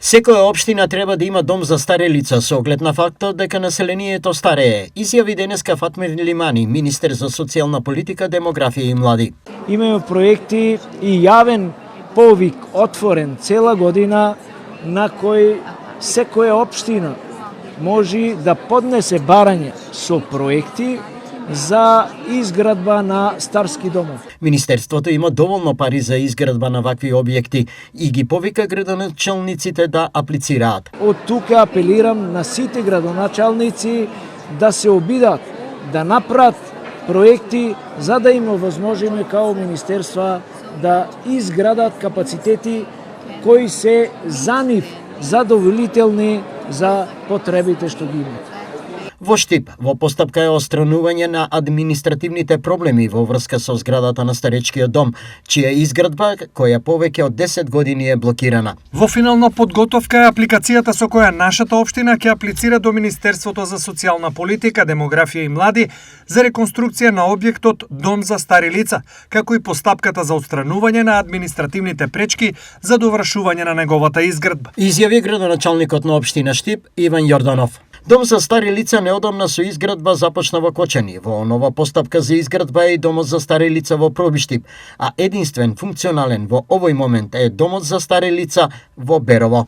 Секоја општина треба да има дом за стари лица со оглед на фактот дека населението старее, изјави денеска Фатмир Лимани, министер за социјална политика, демографија и млади. Имаме проекти и јавен повик отворен цела година на кој секоја општина може да поднесе барање со проекти за изградба на старски домов. Министерството има доволно пари за изградба на вакви објекти и ги повика градоначалниците да аплицираат. Од тука апелирам на сите градоначалници да се обидат, да направат проекти за да им овозможиме као министерства да изградат капацитети кои се за нив задоволителни за потребите што ги имат. Во Штип, во постапка е отстранување на административните проблеми во врска со зградата на старечкиот дом, чија изградба која повеќе од 10 години е блокирана. Во финална подготовка е апликацијата со која нашата општина ќе аплицира до Министерството за социјална политика, демографија и млади за реконструкција на објектот Дом за стари лица, како и постапката за отстранување на административните пречки за довршување на неговата изградба. Изјави градоначалникот на општина Штип Иван Јорданов. Дом за стари лица неодамна со изградба започна во Кочани. Во нова постапка за изградба е и домот за стари лица во Пробиштип, а единствен функционален во овој момент е домот за стари лица во Берово.